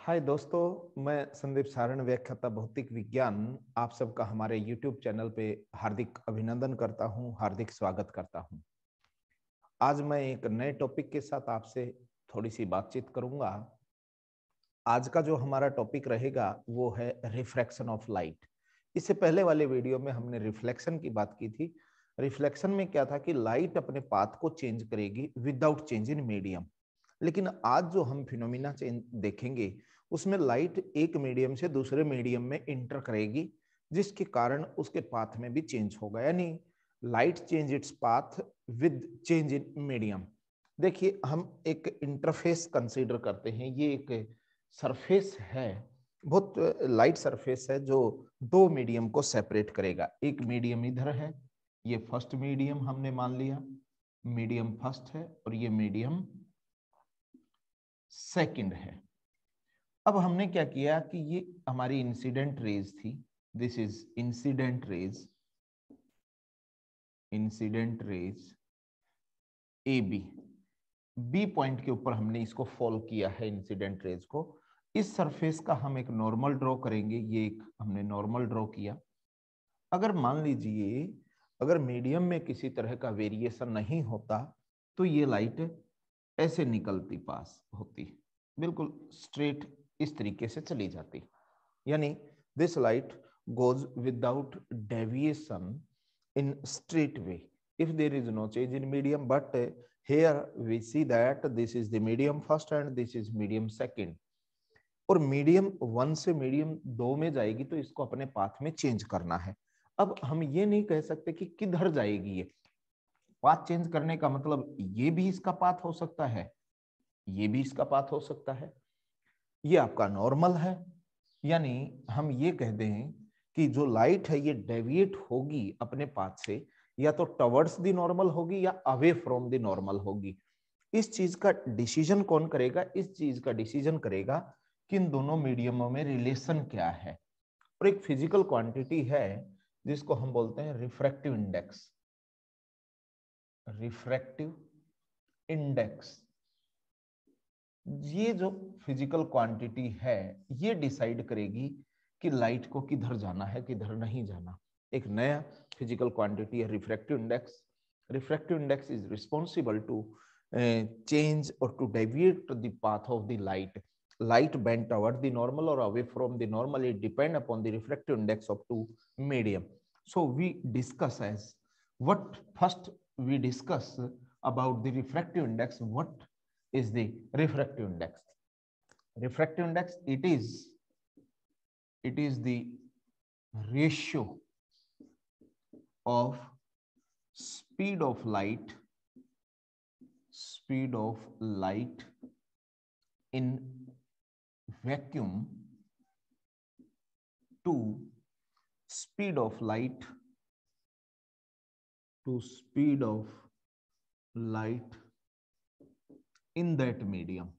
हाय दोस्तों, मैं संदीप सारण, व्याख्याता भौतिक विज्ञान, आप सबका हमारे YouTube चैनल पे हार्दिक अभिनंदन करता हूं, हार्दिक स्वागत करता हूं। आज मैं एक नए टॉपिक के साथ आपसे थोड़ी सी बातचीत करूंगा। आज का जो हमारा टॉपिक रहेगा वो है रिफ्रैक्शन ऑफ लाइट। इससे पहले वाले वीडियो में हमने रिफ्लेक्शन की बात की थी। रिफ्लेक्शन में क्या था कि लाइट अपने पाथ को चेंज करेगी विदाउट चेंज इन मीडियम। लेकिन आज जो हम फिनोमिना देखेंगे उसमें लाइट एक मीडियम से दूसरे मीडियम में इंटर करेगी, जिसके कारण उसके पाथ में भी चेंज होगा, यानी light change its path with change in medium. देखिए, हम एक इंटरफेस कंसीडर करते हैं। ये एक सरफेस है, बहुत लाइट सरफेस है जो दो मीडियम को सेपरेट करेगा। एक मीडियम इधर है, ये फर्स्ट मीडियम हमने मान लिया, मीडियम फर्स्ट है, और ये मीडियम सेकंड है। अब हमने क्या किया कि ये हमारी इंसिडेंट रेज थी, this is incident ray, incident ray A B point के ऊपर हमने इसको फॉलो किया है, इंसिडेंट रेज को। इस सरफेस का हम एक नॉर्मल ड्रॉ करेंगे, ये एक हमने नॉर्मल ड्रॉ किया। अगर मान लीजिए अगर मीडियम में किसी तरह का वेरिएशन नहीं होता तो ये लाइट ऐसे निकलती, पास होती, बिल्कुल स्ट्रेट इस तरीके से चली जाती, यानी this light goes without deviation in straight way if there is no change in medium. But here we see that this is the medium first and this is medium second, और medium one से medium दो में जाएगी तो इसको अपने path में change करना है। अब हम ये नहीं कह सकते कि किधर जाएगी ये पाथ चेंज करने का मतलब, ये भी इसका पाथ हो सकता है, ये भी इसका पाथ हो सकता है। ये आपका नॉर्मल है, यानी हम ये कह दें कि जो लाइट है ये डेविएट होगी अपने पाथ से, या तो टवर्ड्स द नॉर्मल होगी या अवे फ्रॉम द नॉर्मल होगी। इस चीज का डिसीजन कौन करेगा? इस चीज का डिसीजन करेगा कि इन दोनों मीडियमों में रिलेशन क्या है। और एक फिजिकल क्वांटिटी है जिसको हम बोलते हैं रिफ्रैक्टिव इंडेक्स। रिफ्रैक्टिव इंडेक्स, ये जो फिजिकल क्वांटिटी है ये डिसाइड करेगी कि लाइट को किधर जाना है, किधर नहीं जाना। एक नया फिजिकल क्वांटिटी है refractive index. Refractive index is responsible to change or to deviate the path of the light bent toward the normal or away from the normal. It depend upon the refractive index of two medium. So we discuss as what first we discuss about the refractive index. What is the refractive index? Refractive index, it is the ratio of speed of light in vacuum to speed of light in that medium,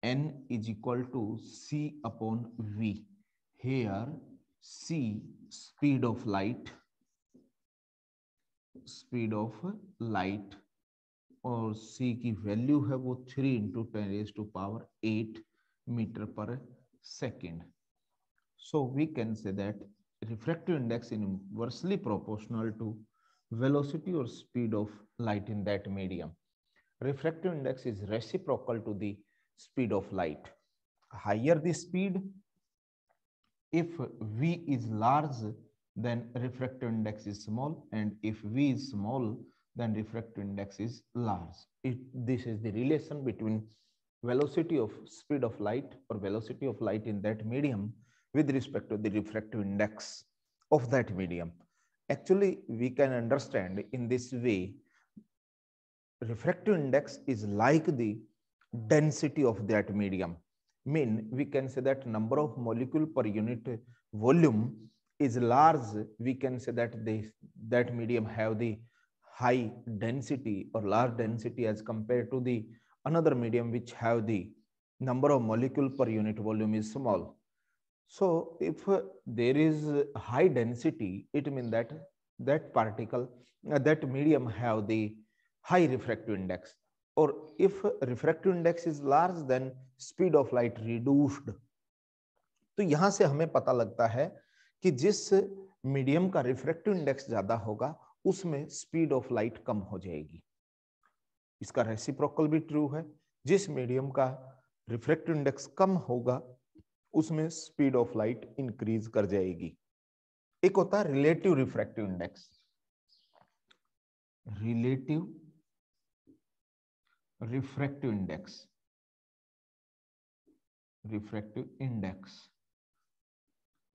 n is equal to c upon v. Here c speed of light, और c की value है वो 3 into 10⁸ metre पर second. So we can say that refractive index is inversely proportional to velocity or speed of light in that medium. Refractive index is reciprocal to the speed of light. Higher the speed, if v is large, then refractive index is small, and if v is small, then refractive index is large. This is the relation between velocity of speed of light or velocity of light in that medium with respect to the refractive index of that medium. Actually, we can understand in this way, refractive index is like the density of that medium. Mean we can say that number of molecule per unit volume is large. We can say that that medium have the high density or large density as compared to the another medium which have the number of molecule per unit volume is small. So if there is high density, it means that that particle, that medium have the high refractive index, or if refractive index is large then speed of light reduced. तो यहां से हमें पता लगता है कि जिस medium का रिफ्रैक्टिव इंडेक्स ज्यादा होगा उसमें स्पीड ऑफ लाइट कम हो जाएगी। इसका रेसिप्रोकल भी ट्रू है, जिस मीडियम का रिफ्रैक्टिव इंडेक्स कम होगा उसमें स्पीड ऑफ लाइट इंक्रीज कर जाएगी। एक होता है relative refractive index, relative refractive index, refractive index,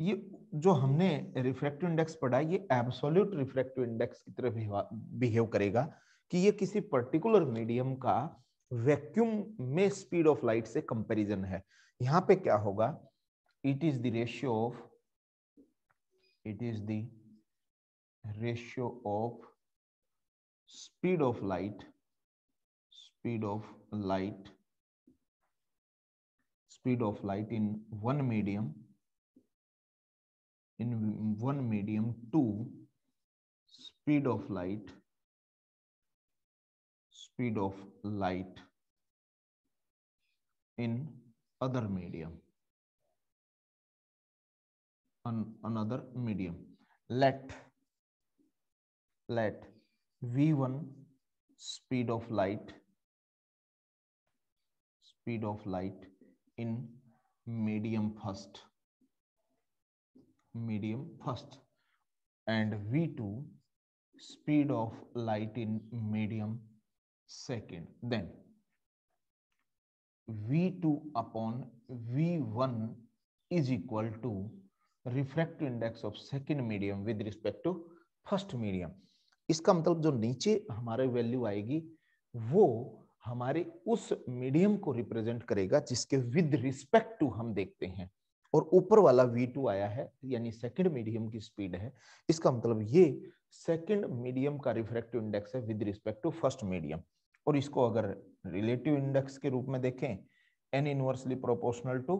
ये जो हमने रिफ्रैक्टिव इंडेक्स पढ़ा ये एब्सोल्यूट रिफ्रैक्टिव इंडेक्स की तरह बिहेव करेगा कि ये किसी पर्टिकुलर मीडियम का वैक्यूम में स्पीड ऑफ लाइट से कंपैरिजन है। यहां पे क्या होगा, it is the ratio of, it is the ratio of speed of light, speed of light, speed of light in one medium, in one medium to speed of light in other medium, another medium. Let v1 speed of light in medium first and v2 speed of light in medium second, then v2 upon v1 is equal to refractive index of second medium with respect to first medium. इसका मतलब जो नीचे हमारे value आएगी वो हमारे उस medium को रिप्रेजेंट करेगा जिसके विद रिस्पेक्ट टू हम देखते हैं, और ऊपर वाला V2 आया है यानी सेकंड मीडियम की स्पीड है। इसका मतलब ये सेकंड मीडियम का रिफ्रैक्टिव इंडेक्स है with respect to first medium. और इसको अगर रिलेटिव इंडेक्स के रूप में देखें n inversely proportional to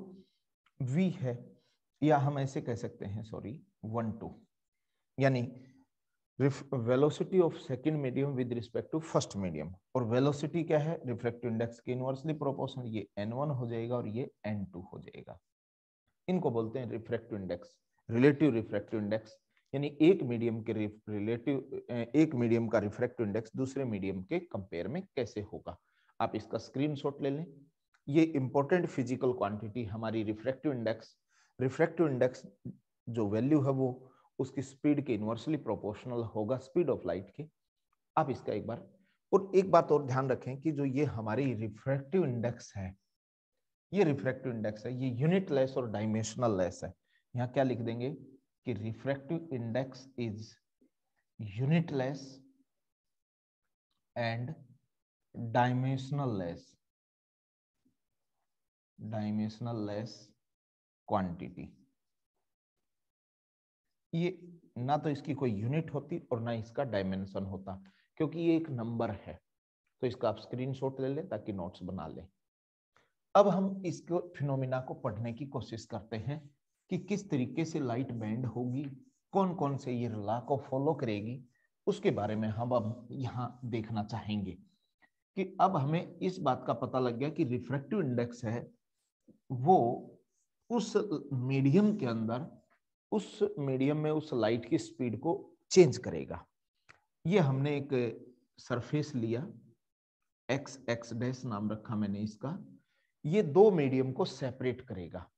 V है, या हम ऐसे कह सकते हैं 1:2, यानी velocity of second medium with respect to first medium. और वेलोसिटी क्या है, रिफ्रैक्टिव इंडेक्स के इनवर्सली प्रोपोर्शनल, ये n1 हो जाएगा और ये n2 हो जाएगा। इनको बोलते हैं refractive index, relative refractive index, यानी एक मीडियम के एक मीडियम का रिफ्रैक्टिव इंडेक्स दूसरे मीडियम के कंपेयर में कैसे होगा। आप इसका स्क्रीनशॉट ले लें। ये इंपॉर्टेंट फिजिकल क्वांटिटी हमारी रिफ्रैक्टिव इंडेक्स जो वैल्यू है वो उसकी स्पीड के इनवर्सली प्रोपोर्शनल होगा स्पीड ऑफ लाइट के। आप इसका एक बात और ध्यान रखें कि जो ये हमारी रिफ्रैक्टिव इंडेक्स है, ये रिफ्रैक्टिव इंडेक्स है, ये यूनिटलेस और डायमेंशनल लेस है। यहाँ क्या लिख देंगे कि refractive index is unitless and dimensional less quantity. ये ना तो इसकी कोई यूनिट होती और ना इसका डायमेंशन होता, क्योंकि ये एक नंबर है। तो इसका आप स्क्रीनशॉट ले लें ताकि नोट्स बना लें। अब हम इसको फिनोमिना को पढ़ने की कोशिश करते हैं कि किस तरीके से लाइट बैंड होगी, कौन कौन से ये लॉ को फॉलो करेगी, उसके बारे में हम अब यहाँ देखना चाहेंगे। कि अब हमें इस बात का पता लग गया कि रिफ्रैक्टिव इंडेक्स है वो उस मीडियम के अंदर, उस मीडियम में उस लाइट की स्पीड को चेंज करेगा। ये हमने एक सरफेस लिया, x डैश नाम रखा मैंने इसका, ये दो मीडियम को सेपरेट करेगा।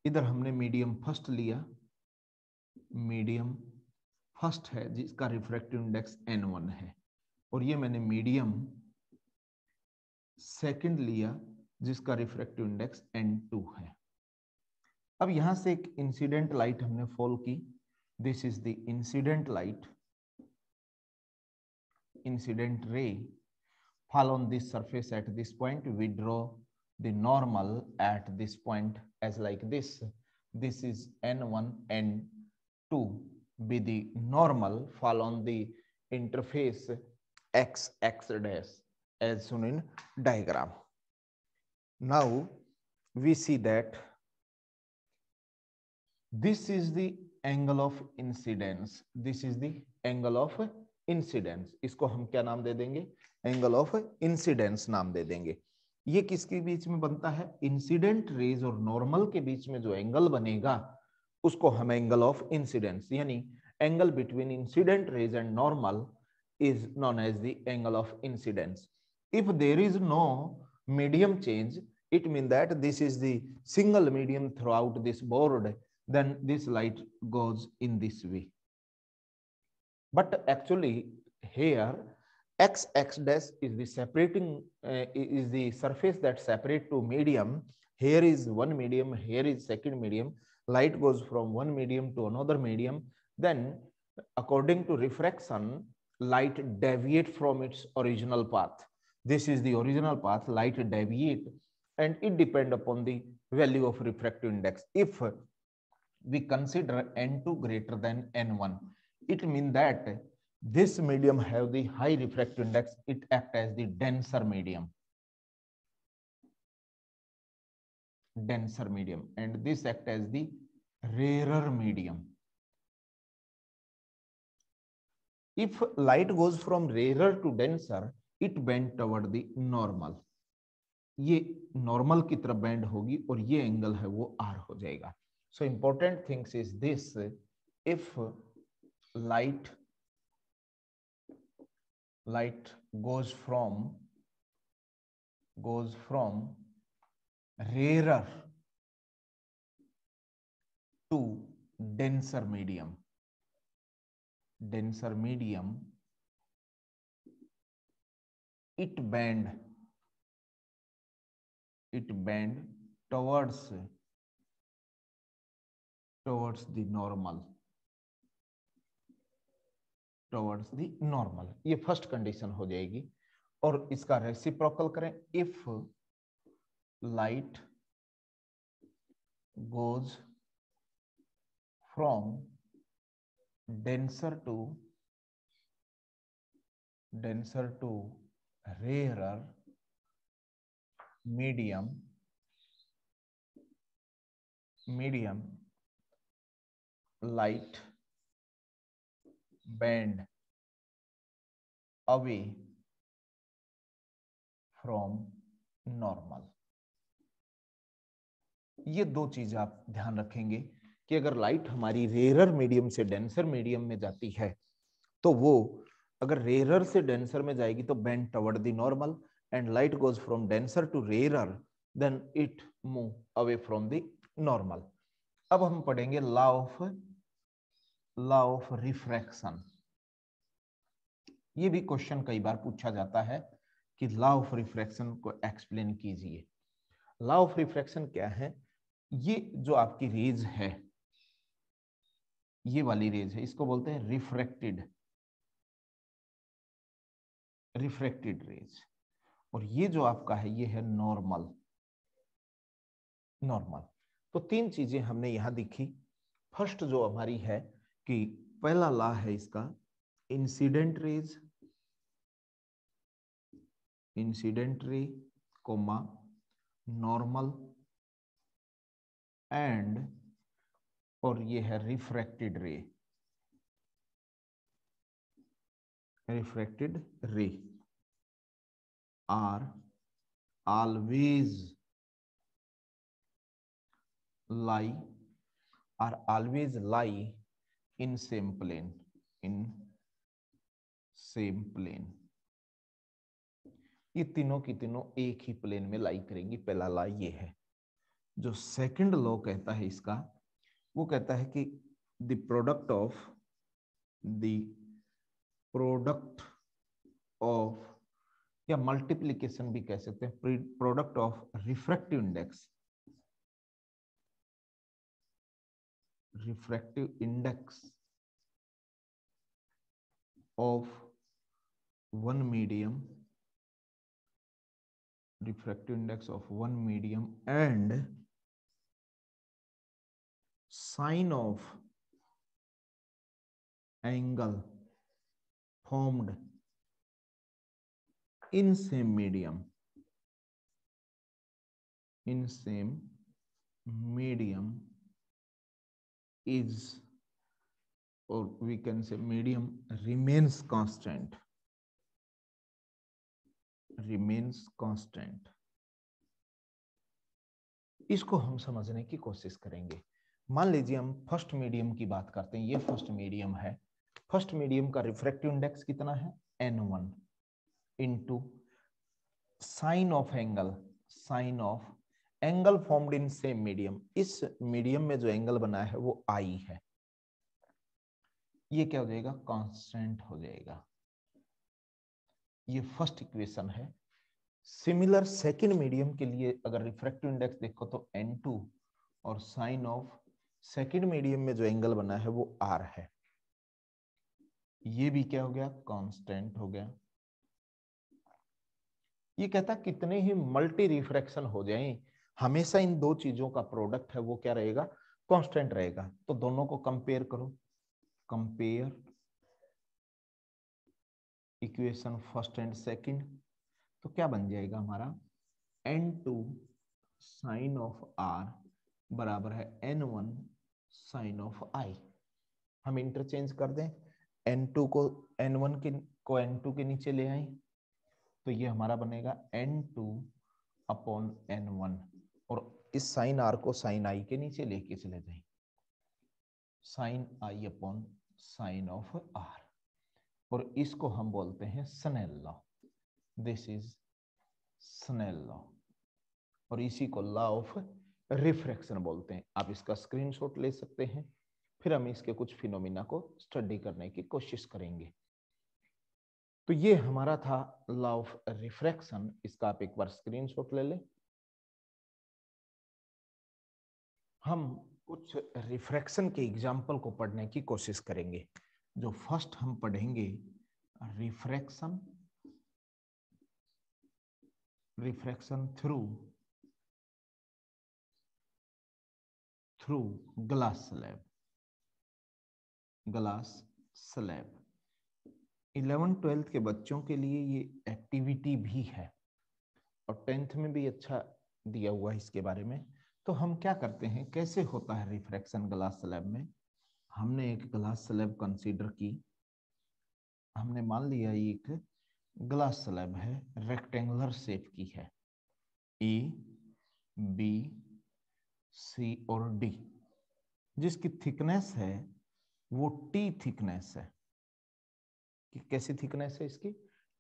इधर हमने मीडियम फर्स्ट लिया, मीडियम फर्स्ट है जिसका रिफ्रैक्टिव इंडेक्स n1 है, और ये मैंने मीडियम सेकंड लिया जिसका रिफ्रैक्टिव इंडेक्स n2 है। अब यहां से एक इंसिडेंट लाइट हमने फॉल की, this is the incident light, incident ray fall on this surface at this point. We draw the normal at this point as like this. This is n1, n2 be the normal fall on the interface x dash as shown in diagram. Now we see that this is the angle of incidence. This is the angle of incidence, इसको हम क्या नाम दे देंगे, angle of incidence नाम दे देंगे। ये किसके बीच में बनता है, इंसिडेंट रेज और नॉर्मल के बीच में जो एंगल बनेगा उसको हम एंगल ऑफ इंसिडेंस, यानी angle between incident raise and normal is known as the angle of incidence. If there is no medium change, it means that this is the single medium throughout this board, then this light goes in this way. But actually here x dash is the separating is the surface that separate two medium. Here is one medium, here is second medium. Light goes from one medium to another medium, then according to refraction light deviate from its original path. This is the original path, light deviate, and it depend upon the value of refractive index. If we consider n2 greater than n1, it means that this medium have the high refractive index, it act as the denser medium, and this act as the rarer medium. If light goes from rarer to denser, it bend toward the normal. ये normal की तरफ bend होगी और ये angle है वो are हो जाएगा. So important things is this, if light goes from rarer to denser medium, it bend towards the normal. ये फर्स्ट कंडीशन हो जाएगी. और इसका रेसिप्रोकल करें, if light goes from denser to rarer medium, light bend away from normal. ये दो चीजें आप ध्यान रखेंगे कि अगर लाइट हमारी रेरर मीडियम से डेंसर मीडियम में जाती है तो वो अगर रेरर से डेंसर में जाएगी तो bend toward the normal, and light goes from denser to rarer then it move away from the normal. अब हम पढ़ेंगे लॉ ऑफ रिफ्रैक्शन. ये भी क्वेश्चन कई बार पूछा जाता है कि लॉ ऑफ रिफ्रैक्शन को एक्सप्लेन कीजिए. लॉ ऑफ रिफ्रैक्शन क्या है? ये जो आपकी रेज है, ये वाली रेज है, इसको बोलते हैं रिफ्रैक्टेड रेज. और ये जो आपका है ये है नॉर्मल. तो तीन चीजें हमने यहां दिखी. फर्स्ट जो हमारी है कि पहला लॉ है इसका incident ray coma normal and, और ये है refracted ray are always lie in same plane. ये तीनों की तीनों एक ही प्लेन में लाई करेंगी. पहला लॉ ये है. जो सेकंड लॉ कहता है इसका, वो कहता है कि द प्रोडक्ट ऑफ या मल्टीप्लिकेशन भी कह सकते हैं, product of refractive index of one medium, refractive index of one medium, and sine of angle formed in same medium is or we can say medium remains constant, remains constant। इसको हम समझने की कोशिश करेंगे। मान लीजिए हम फर्स्ट मीडियम की बात करते हैं, ये फर्स्ट मीडियम है। फर्स्ट मीडियम का रिफ्रैक्टिव इंडेक्स कितना है? n1 into sine of angle, sine of angle formed in same medium. इस मीडियम में जो एंगल बना है वो आई है, ये क्या हो जाएगा? कांस्टेंट हो जाएगा। ये फर्स्ट इक्वेशन है। सिमिलर सेकंड मीडियम के लिए अगर रिफ्रैक्टिव इंडेक्स देखो तो n2 और साइन ऑफ सेकंड मीडियम में जो एंगल बना है वो r है, ये भी क्या हो गया? कांस्टेंट हो गया। ये कहता कितने ही मल्टी रिफ्रैक्शन हो जाएं, हमेशा इन दो चीजों का प्रोडक्ट है वो क्या रहेगा? कांस्टेंट रहेगा। तो दोनों को कंपेयर करो, compare equation first and second, तो क्या बन जाएगा हमारा? n2 साइन ऑफ r बराबर है n1 साइन ऑफ i। हम इंटरचेंज कर दें, n2 को n1 को n2 के नीचे ले आए तो ये हमारा बनेगा n2 अपॉन n1, और इस साइन r को साइन i के नीचे लेके चले जाए, sine i upon sine of r, और इसको हम बोलते हैं Snell law. This is Snell law, और इसी को लॉ ऑफ रिफ्रैक्शन बोलते हैं। आप इसका स्क्रीनशॉट ले सकते हैं, फिर हम इसके कुछ फिनोमिना को स्टडी करने की कोशिश करेंगे। तो ये हमारा था लॉ ऑफ रिफ्रैक्शन, इसका आप एक बार स्क्रीनशॉट ले लें। हम कुछ रिफ्रैक्शन के एग्जाम्पल को पढ़ने की कोशिश करेंगे। जो फर्स्ट हम पढ़ेंगे refraction, refraction through glass slab, glass slab. 11th-12th के बच्चों के लिए ये एक्टिविटी भी है, और 10th में भी अच्छा दिया हुआ है इसके बारे में। तो हम क्या करते हैं, कैसे होता है रिफ्रैक्शन ग्लास स्लैब में? हमने एक ग्लास स्लैब कंसीडर की, हमने मान लिया एक ग्लास स्लैब है, रेक्टेंगुलर शेप की है, ए बी सी और डी, जिसकी थिकनेस है वो टी थिकनेस है। कि कैसी थिकनेस है इसकी?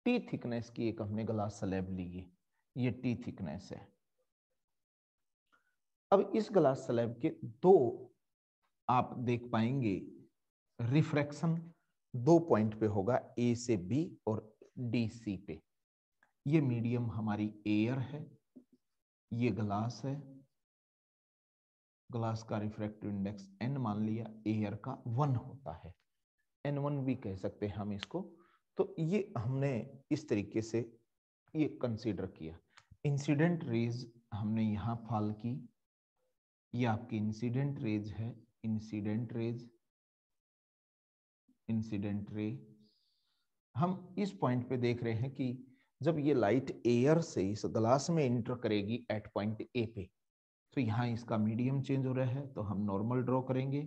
टी थिकनेस की एक हमने ग्लास स्लैब ली है, ये टी थिकनेस है। अब इस ग्लास स्लैब के दो आप देख पाएंगे रिफ्रैक्शन, दो पॉइंट पे होगा, ए से बी और डी सी पे। ये मीडियम हमारी एयर है, ये ग्लास है, ग्लास का रिफ्रैक्टिव इंडेक्स n मान लिया, एयर का 1 होता है, n1 भी कह सकते हैं हम इसको। तो ये हमने इस तरीके से ये कंसीडर किया। इंसिडेंट रेज हमने यहाँ फॉल की, ये आपकी इंसिडेंट रेज है, इंसिडेंट रेज, इंसिडेंट रे। हम इस पॉइंट पे देख रहे हैं कि जब ये लाइट एयर से इस ग्लास में इंटर करेगी एट पॉइंट ए पे, तो यहाँ इसका मीडियम चेंज हो रहा है, तो हम नॉर्मल ड्रॉ करेंगे।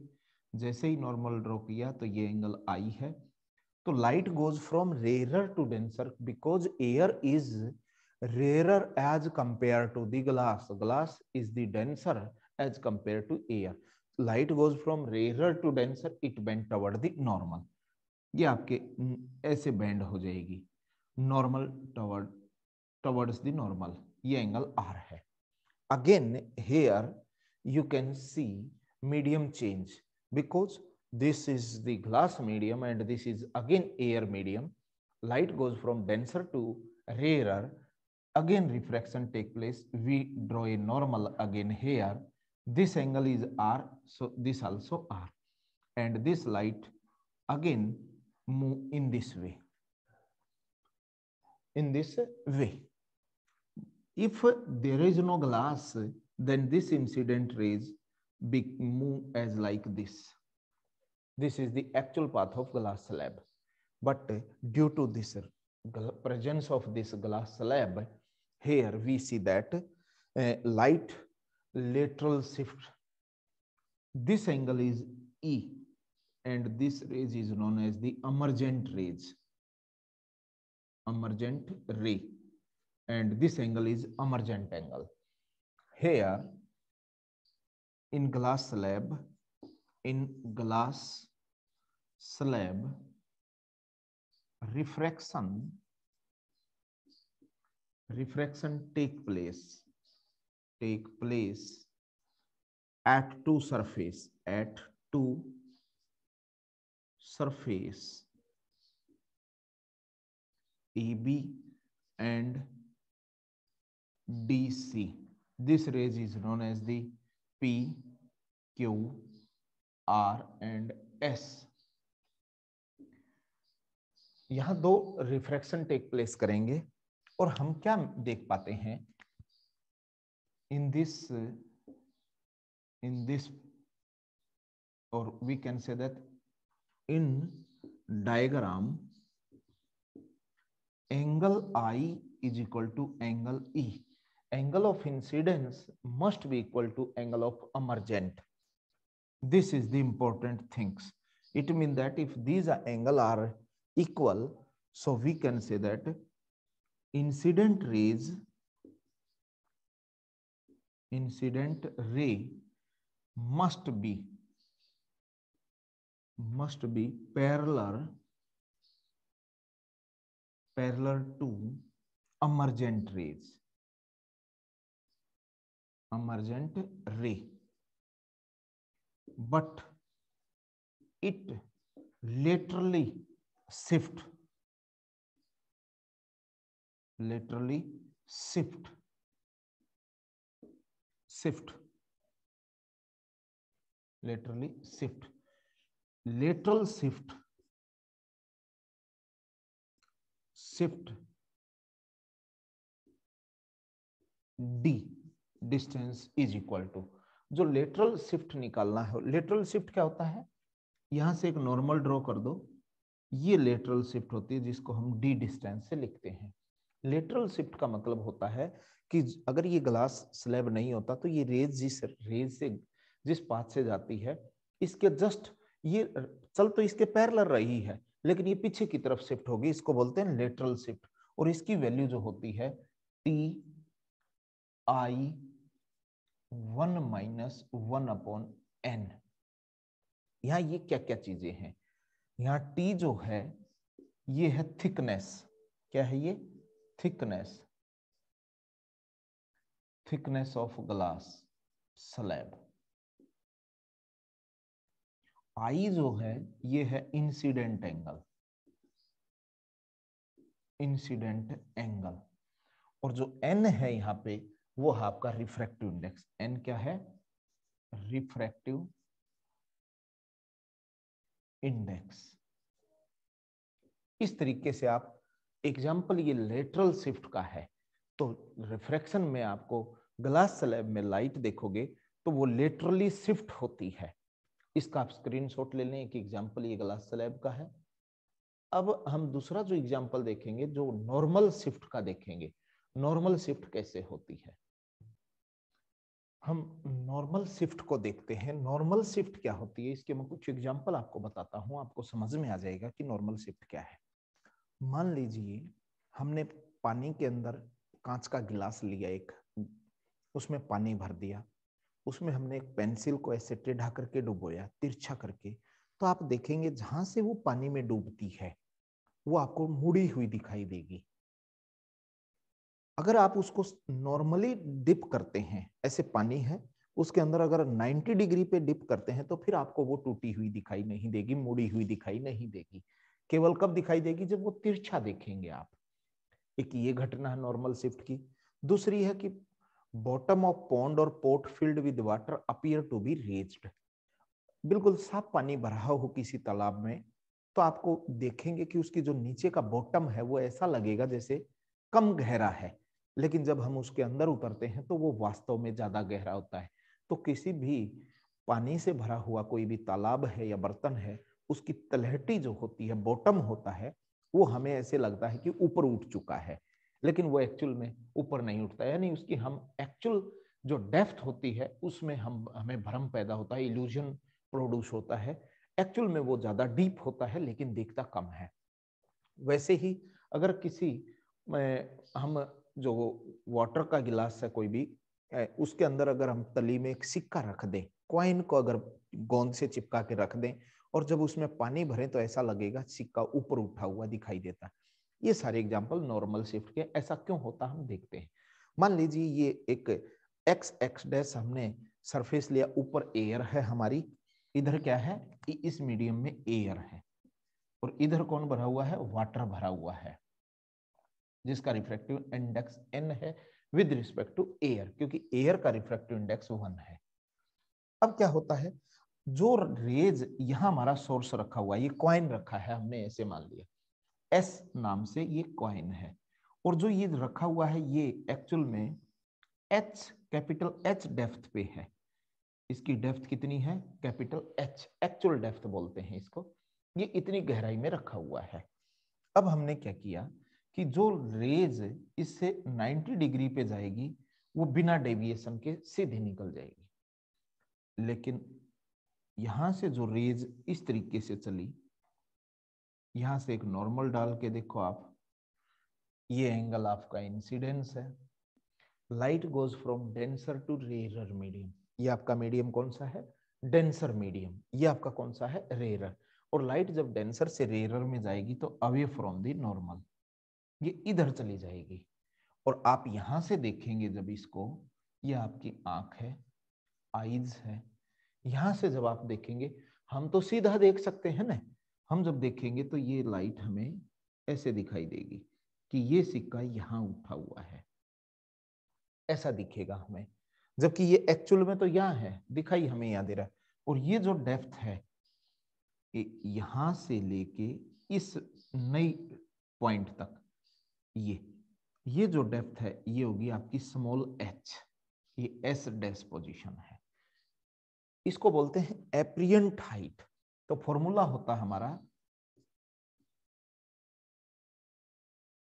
जैसे ही नॉर्मल ड्रॉ किया तो ये एंगल आई है। तो light goes from rare to denser because air is rarer as compared to the glass. Glass is the denser as compared to air. Light goes from rarer to denser, it bend toward the normal. ये आपके ऐसे bend हो जाएगी, normal towards the normal, ये angle are है। Again here you can see medium change because this is the glass medium and this is again air medium. Light goes from denser to rarer, again refraction take place, we draw a normal again here, this angle is r, so this also r, and this light again move in this way, in this way. If there is no glass, then this incident rays move as like this. This is the actual path of glass slab, but due to this presence of this glass slab, here we see that light lateral shift. This angle is E, and this rays is known as the emergent rays, emergent ray, and this angle is emergent angle. Here in glass slab, refraction take place at two surface AB and DC. This rays is known as the P, Q, R and S. यहां दो refraction take place करेंगे और हम क्या देख पाते हैं in this or we can say that in diagram angle I is equal to angle E. Angle of incidence must be equal to angle of emergent. This is the important things. It means that if these angle are equal, so we can say that incident ray must be parallel to emergent rays, emergent ray, but it laterally shift lateral shift d distance is equal to, जो lateral shift निकालना है, lateral shift क्या होता है, यहां से एक normal draw कर दो, ये लेटरल शिफ्ट होती है जिसको हम डी डिस्टेंस से लिखते हैं। लेटरल शिफ्ट का मतलब होता है कि अगर ये ग्लास स्लैब नहीं होता तो ये रेज से जिस पाथ से जाती है इसके जस्ट ये चल तो इसके पैरेलल रही है लेकिन ये पीछे की तरफ शिफ्ट होगी, इसको बोलते हैं लेटरल शिफ्ट। और इसकी वैल्यू जो होती है टी आई 1 माइनस 1/n। यहाँ ये क्या क्या चीजें हैं, यहाँ टी जो है ये है थिकनेस, क्या है ये थिकनेस ऑफ ग्लास स्लैब। आई जो है ये है इंसिडेंट एंगल, और जो एन है यहाँ पे वो है आपका रिफ्रैक्टिव इंडेक्स। एन क्या है, रिफ्रैक्टिव इंडेक्स। इस तरीके से आप एग्जाम्पल, ये लेटरल शिफ्ट का है तो रिफ्रैक्शन में आपको ग्लास स्लैब में लाइट देखोगे तो वो लेटरली शिफ्ट होती है। इसका आप स्क्रीनशॉट ले लें, एक एग्जाम्पल ये ग्लास स्लैब का है। अब हम दूसरा जो एग्जाम्पल देखेंगे जो नॉर्मल शिफ्ट का देखेंगे, नॉर्मल शिफ्ट कैसे होती है। हम नॉर्मल शिफ्ट को देखते हैं। नॉर्मल शिफ्ट क्या होती है, इसके मैं कुछ एग्जांपल आपको बताता हूं, आपको समझ में आ जाएगा कि नॉर्मल शिफ्ट क्या है। मान लीजिए हमने पानी के अंदर कांच का गिलास लिया, एक उसमें पानी भर दिया, उसमें हमने एक पेंसिल को ऐसे टेढ़ा करके डुबोया, तिरछा करके, तो आप देखेंगे जहां से वो पानी में डूबती है वो आपको मुड़ी हुई दिखाई देगी। अगर आप उसको नॉर्मली डिप करते हैं, ऐसे पानी है उसके अंदर अगर 90 डिग्री पे डिप करते हैं तो फिर आपको वो टूटी हुई दिखाई नहीं देगी, मुड़ी हुई दिखाई नहीं देगी। केवल कब दिखाई देगी, जब वो तिरछा देखेंगे आप। एक ये घटना है नॉर्मल शिफ्ट की। दूसरी है कि बॉटम ऑफ पॉन्ड और pot filled with water appear to be raised. बिल्कुल साफ पानी भरा हो किसी तालाब में तो आपको देखेंगे कि उसकी जो नीचे का बॉटम है वो ऐसा लगेगा जैसे कम गहरा है, लेकिन जब हम उसके अंदर उतरते हैं तो वो वास्तव में ज्यादा गहरा होता है। तो किसी भी पानी से भरा हुआ कोई भी तालाब है या बर्तन है, उसकी तलहटी जो होती है, बॉटम होता है, वो हमें ऐसे लगता है कि ऊपर उठ चुका है, लेकिन वो एक्चुअल में ऊपर नहीं उठता। यानी उसकी हम एक्चुअल जो डेप्थ होती है उसमें हमें भ्रम पैदा होता है, इल्यूजन प्रोड्यूस होता है। एक्चुअल में वो ज्यादा डीप होता है लेकिन दिखता कम है। वैसे ही अगर किसी हम जो वाटर का गिलास है कोई भी, उसके अंदर अगर हम तली में एक सिक्का रख दें, कॉइन को अगर गोंद से चिपका के रख दें और जब उसमें पानी भरें तो ऐसा लगेगा सिक्का ऊपर उठा हुआ दिखाई देता है। ये सारे एग्जाम्पल नॉर्मल शिफ्ट के। ऐसा क्यों होता हम देखते हैं। मान लीजिए ये एक एक्स एक्स डैश हमने सरफेस लिया, ऊपर एयर है हमारी, इधर क्या है कि इस मीडियम में एयर है और इधर कौन भरा हुआ है, वाटर भरा हुआ है, जिसका रिफ्रैक्टिव इंडेक्स n है विद रिस्पेक्ट टू एयर, क्योंकि एयर का रिफ्रैक्टिव इंडेक्स 1 है। अब क्या होता है, जो रेज यहां हमारा सोर्स रखा हुआ है, ये कॉइन रखा है हमने, ऐसे मान लिया S नाम से ये कॉइन है, और जो ये रखा हुआ है ये एक्चुअल में H, कैपिटल H डेप्थ पे है। इसकी डेप्थ कितनी है, कैपिटल H, एक्चुअल डेप्थ बोलते हैं इसको। ये इतनी गहराई में रखा हुआ है। अब हमने क्या किया कि जो रेज इससे 90 डिग्री पे जाएगी वो बिना डेविएशन के सीधे निकल जाएगी, लेकिन यहां से जो रेज इस तरीके से चली, यहां से एक नॉर्मल डाल के देखो आप, ये एंगल आपका इंसिडेंस है। Light goes from denser to rarer medium, ये आपका मीडियम कौन सा है, डेंसर मीडियम, ये आपका कौन सा है, रेरर। और लाइट जब डेंसर से रेरर में जाएगी तो अवे फ्रॉम द नॉर्मल, ये इधर चली जाएगी। और आप यहां से देखेंगे जब इसको, ये आपकी आंख है, आईज है, यहां से जब आप देखेंगे, हम तो सीधा देख सकते हैं ना, हम जब देखेंगे तो ये लाइट हमें ऐसे दिखाई देगी कि ये सिक्का यहां उठा हुआ है, ऐसा दिखेगा हमें, जबकि ये एक्चुअल में तो यहाँ है, दिखाई हमें यहाँ दे रहा है। और ये जो डेप्थ है यहां से लेके इस नई पॉइंट तक, ये जो डेप्थ है ये होगी आपकी स्मॉल h, ये s डैश पोजीशन है, इसको बोलते हैं एप्रियंट हाइट। तो फॉर्मूला होता हमारा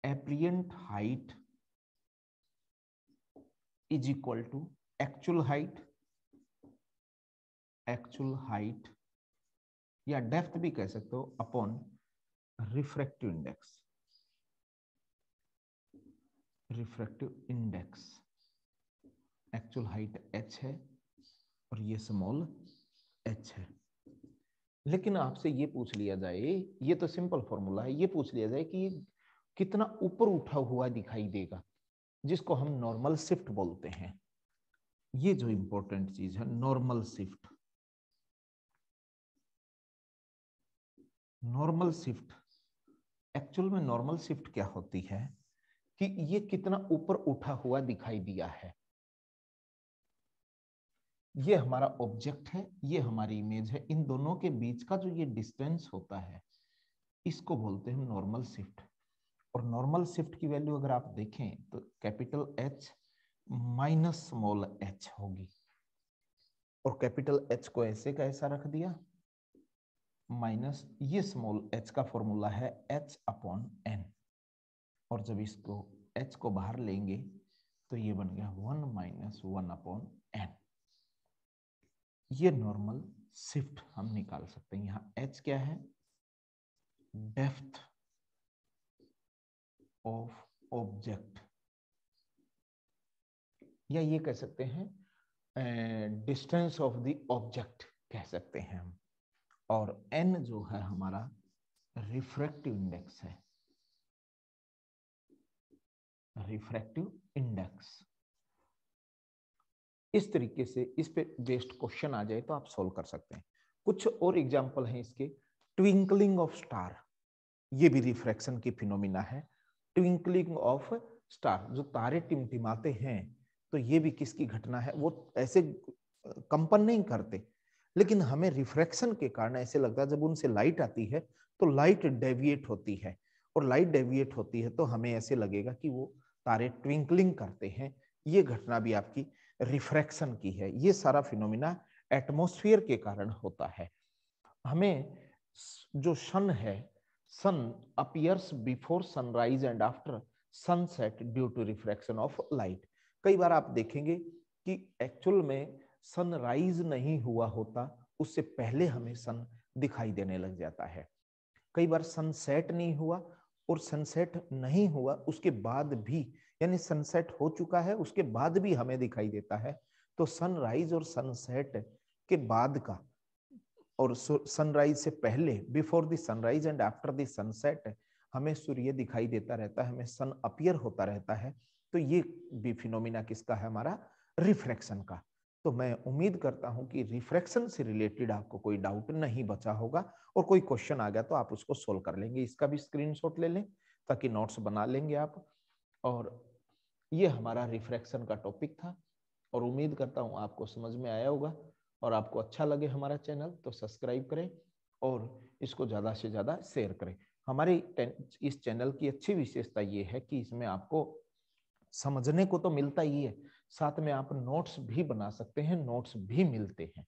apparent height is equal to actual height या डेप्थ भी कह सकते हो upon refractive index. Actual height h है और ये स्मॉल h है। लेकिन आपसे ये पूछ लिया जाए, ये तो सिंपल फॉर्मूला है, ये पूछ लिया जाए कि ये कितना ऊपर उठा हुआ दिखाई देगा, जिसको हम नॉर्मल शिफ्ट बोलते हैं। ये जो इंपॉर्टेंट चीज है नॉर्मल शिफ्ट, एक्चुअल में नॉर्मल शिफ्ट क्या होती है कि ये कितना ऊपर उठा हुआ दिखाई दिया है। ये हमारा ऑब्जेक्ट है, ये हमारी इमेज है, इन दोनों के बीच का जो ये डिस्टेंस होता है इसको बोलते हैं नॉर्मल शिफ्ट। और नॉर्मल शिफ्ट की वैल्यू अगर आप देखें तो capital H minus small h होगी, और कैपिटल H को ऐसे का ऐसा रख दिया, माइनस ये स्मॉल h का फॉर्मूला है h अपॉन n, और जब इसको h को बाहर लेंगे तो ये बन गया 1 माइनस 1 अपॉन n। ये नॉर्मल शिफ्ट हम निकाल सकते हैं। यहाँ h क्या है, डेप्थ ऑफ ऑब्जेक्ट, या ये कह सकते हैं डिस्टेंस ऑफ द ऑब्जेक्ट कह सकते हैं हम। और n जो है हमारा रिफ्रैक्टिव इंडेक्स है, रिफ्रैक्टिव इंडेक्स। इस तरीके से इस पे बेस्ड क्वेश्चन आ जाए तो आप सॉल्व कर सकते हैं। कुछ और एग्जांपल हैं इसके, ट्विंकलिंग ऑफ स्टार, ये भी रिफ्रैक्शन की फिनोमिना है। ट्विंकलिंग ऑफ स्टार, जो तारे टिमटिमाते हैं, तो ये भी किसकी घटना है, वो ऐसे कंपन नहीं करते, लेकिन हमें रिफ्रैक्शन के कारण ऐसे लगता है जब उनसे लाइट आती है तो लाइट डेविएट होती है, और लाइट डेविएट होती है तो हमें ऐसे लगेगा कि वो तारे ट्विंकलिंग करते हैं। ये घटना भी आपकी रिफ्रैक्शन की है। ये सारा फिनोमिना एटमॉस्फेयर के कारण होता है। हमें जो सन है, sun appears before sunrise and after sunset due to refraction of light. कई बार आप देखेंगे कि एक्चुअल में सनराइज नहीं हुआ होता, उससे पहले हमें सन दिखाई देने लग जाता है। कई बार सनसेट नहीं हुआ, और सनसेट नहीं हुआ उसके बाद भी, यानी सनसेट हो चुका है उसके बाद भी हमें दिखाई देता है, तो सनराइज और सनसेट के बाद का और सनराइज से पहले, before the sunrise and after the sunset, हमें सूर्य दिखाई देता रहता है, हमें सन अपीयर होता रहता है। तो ये भी फिनोमिना किसका है, हमारा रिफ्रैक्शन का। तो मैं उम्मीद करता हूं कि रिफ्रैक्शन से रिलेटेड आपको कोई डाउट नहीं बचा होगा, और कोई क्वेश्चन आ गया तो आप उसको सोल्व कर लेंगे। इसका भी स्क्रीनशॉट ले लें ताकि नोट्स बना लेंगे आप। और ये हमारा रिफ्रैक्शन का टॉपिक था, और उम्मीद करता हूं आपको समझ में आया होगा, और आपको अच्छा लगे हमारा चैनल तो सब्सक्राइब करें और इसको ज़्यादा से ज़्यादा शेयर करें। हमारे इस चैनल की अच्छी विशेषता ये है कि इसमें आपको समझने को तो मिलता ही है, साथ में आप नोट्स भी बना सकते हैं, नोट्स भी मिलते हैं।